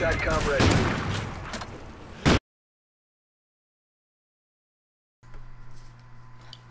SATCOM ready.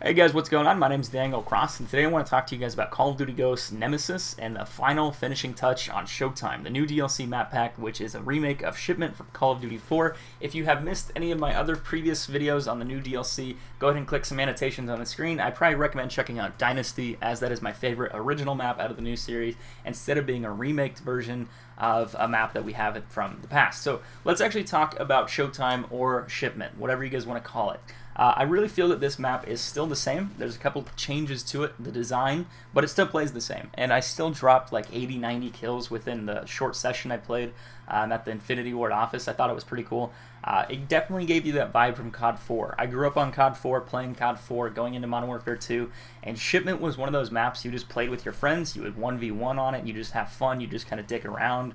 Hey guys, what's going on? My name is Daniel Cross, and today I want to talk to you guys about Call of Duty Ghosts Nemesis and the final finishing touch on Showtime, the new DLC map pack, which is a remake of Shipment from Call of Duty 4. If you have missed any of my other previous videos on the new DLC, go ahead and click some annotations on the screen. I probably recommend checking out Dynasty, as that is my favorite original map out of the new series, instead of being a remaked version of a map that we have from the past. So let's actually talk about Showtime or Shipment, whatever you guys want to call it. I really feel that this map is still the same. There's a couple changes to it, the design, but it still plays the same. And I still dropped like 80-90 kills within the short session I played at the Infinity Ward office. I thought it was pretty cool. It definitely gave you that vibe from COD 4. I grew up on COD 4, playing COD 4, going into Modern Warfare 2, and Shipment was one of those maps you just played with your friends. You would 1v1 on it, you just have fun, you just kind of dick around,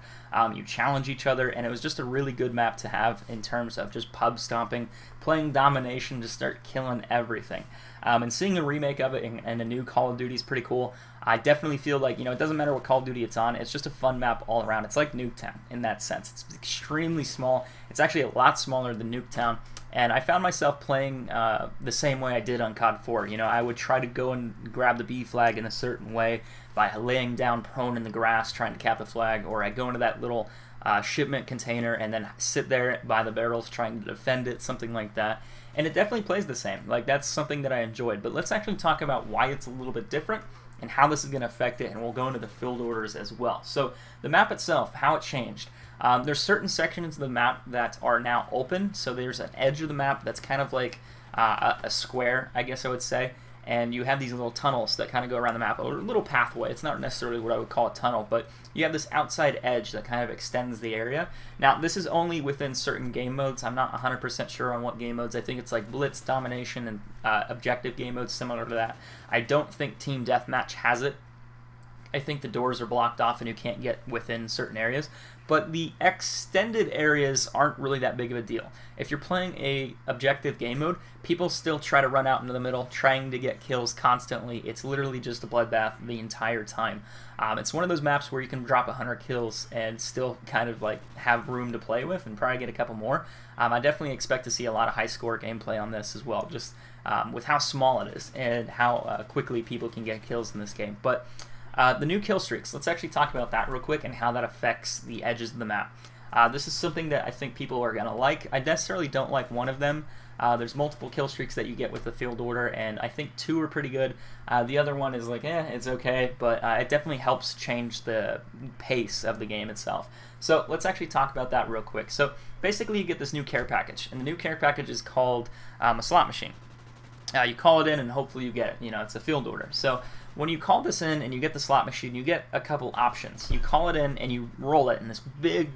you challenge each other, and it was just a really good map to have in terms of just pub stomping, playing domination, just start killing everything. And seeing a remake of it and a new Call of Duty is pretty cool. I definitely feel like, it doesn't matter what Call of Duty it's on, it's just a fun map all around. It's like Nuketown in that sense. It's extremely small. It's actually a lot smaller than Nuketown, and I found myself playing the same way I did on COD 4. I would try to go and grab the B flag in a certain way by laying down prone in the grass trying to cap the flag, or I go into that little shipment container and then sit there by the barrels trying to defend it, something like that. And it definitely plays the same. Like, that's something that I enjoyed. But let's actually talk about why it's a little bit different and how this is going to affect it, and we'll go into the field orders as well. So the map itself, how it changed. There's certain sections of the map that are now open. So there's an edge of the map that's kind of like a square, I guess I would say. And you have these little tunnels that kind of go around the map, or a little pathway. It's not necessarily what I would call a tunnel, but you have this outside edge that kind of extends the area. Now, this is only within certain game modes. I'm not 100% sure on what game modes. I think it's like Blitz, Domination, and Objective game modes similar to that. I don't think Team Deathmatch has it. I think the doors are blocked off and you can't get within certain areas, but the extended areas aren't really that big of a deal. If you're playing a objective game mode, people still try to run out into the middle trying to get kills constantly. It's literally just a bloodbath the entire time. It's one of those maps where you can drop 100 kills and still kind of like have room to play with and probably get a couple more. I definitely expect to see a lot of high score gameplay on this as well, just with how small it is and how quickly people can get kills in this game. But the new Killstreaks, let's actually talk about that real quick and how that affects the edges of the map. This is something that I think people are going to like. I necessarily don't like one of them. There's multiple Killstreaks that you get with the field order, and I think 2 are pretty good. The other one is like, it's okay, but it definitely helps change the pace of the game itself. So let's actually talk about that real quick. So basically you get this new care package, and the new care package is called a slot machine. You call it in and hopefully you get it. It's a field order. So when you call this in and you get the slot machine, you get a couple options. You call it in and you roll it in this big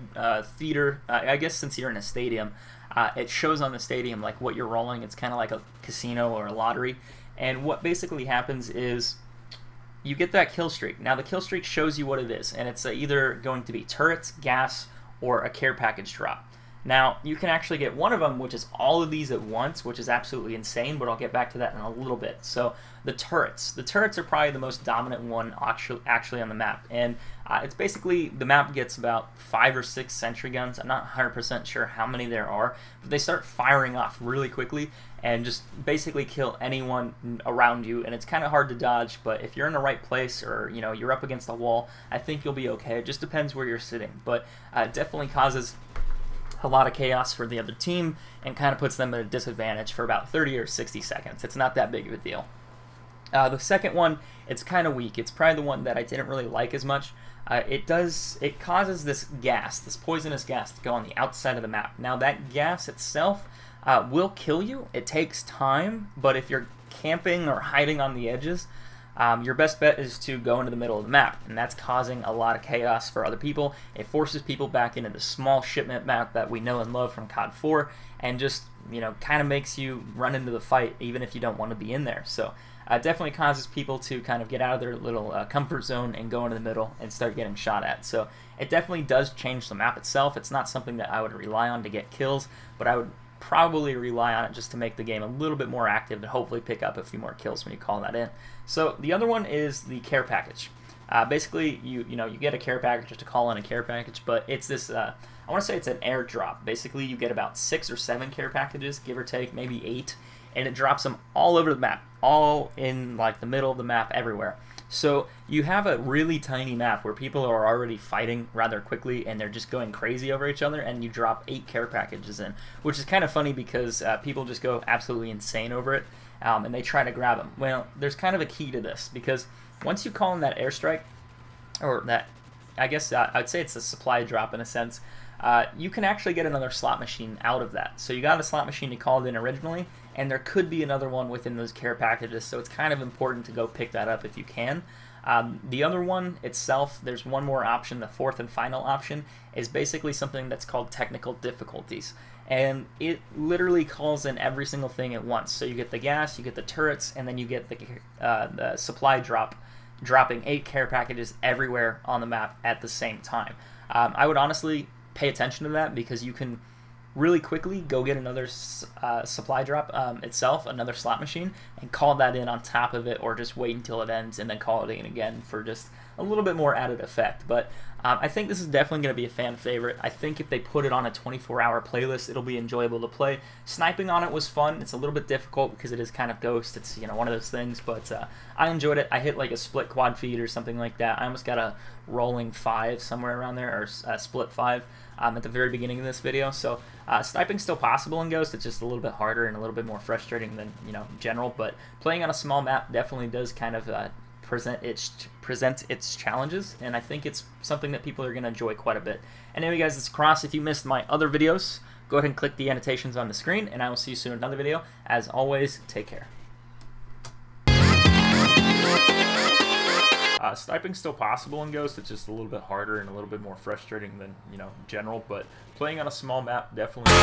theater. I guess since you're in a stadium, it shows on the stadium like what you're rolling. It's kind of like a casino or a lottery. And what basically happens is you get that kill streak. Now the kill streak shows you what it is, and it's either going to be turrets, gas, or a care package drop. Now, you can actually get one of them, which is all of these at once, which is absolutely insane, but I'll get back to that in a little bit. So, the turrets. The turrets are probably the most dominant one actually on the map, and it's basically, the map gets about 5 or 6 sentry guns. I'm not 100% sure how many there are, but they start firing off really quickly and just basically kill anyone around you, and it's kind of hard to dodge, but if you're in the right place or, you're up against a wall, I think you'll be okay. It just depends where you're sitting, but it definitely causes a lot of chaos for the other team and kind of puts them at a disadvantage for about 30 or 60 seconds. It's not that big of a deal. The second one, it's kind of weak. It's probably the one that I didn't really like as much. It causes this gas, this poisonous gas, to go on the outside of the map. Now that gas itself will kill you. It takes time, but if you're camping or hiding on the edges, your best bet is to go into the middle of the map, and that's causing a lot of chaos for other people. It forces people back into the small shipment map that we know and love from COD 4, and just, kind of makes you run into the fight even if you don't want to be in there. So it definitely causes people to kind of get out of their little comfort zone and go into the middle and start getting shot at. So it definitely does change the map itself. It's not something that I would rely on to get kills, but I would probably rely on it just to make the game a little bit more active and hopefully pick up a few more kills when you call that in. So the other one is the care package. Basically, you get a care package to call in a care package, but it's this. I want to say it's an airdrop. Basically, you get about 6 or 7 care packages, give or take, maybe 8, and it drops them all over the map, all in like the middle of the map, everywhere. So you have a really tiny map where people are already fighting rather quickly and they're just going crazy over each other, and you drop 8 care packages in, which is kind of funny because people just go absolutely insane over it, and they try to grab them. Well, there's kind of a key to this, because once you call in that airstrike, or that, I guess I'd say it's a supply drop in a sense, you can actually get another slot machine out of that. So you got a slot machine you called in originally, and there could be another one within those care packages, so it's kind of important to go pick that up if you can. The other one itself, there's one more option. The fourth and final option is basically something that's called technical difficulties, and it literally calls in every single thing at once. So you get the gas, you get the turrets, and then you get the supply drop, dropping 8 care packages everywhere on the map at the same time. I would honestly pay attention to that, because you can really quickly go get another supply drop itself, another slot machine, and call that in on top of it, or just wait until it ends and then call it in again for just a little bit more added effect. But I think this is definitely going to be a fan favorite. I think if they put it on a 24-hour playlist, it'll be enjoyable to play. Sniping on it was fun. It's a little bit difficult because it is kind of Ghost. It's, you know, one of those things, but I enjoyed it. I hit like a split quad feed or something like that. I almost got a rolling 5 somewhere around there, or split 5 at the very beginning of this video. So sniping's still possible in Ghost. It's just a little bit harder and a little bit more frustrating than, you know, general. But playing on a small map definitely does kind of present its challenges, and I think it's something that people are going to enjoy quite a bit. Anyway, guys, it's Cross. If you missed my other videos, go ahead and click the annotations on the screen, and I will see you soon in another video. As always, take care. Sniping's still possible in Ghost. It's just a little bit harder and a little bit more frustrating than, you know, general. But playing on a small map definitely.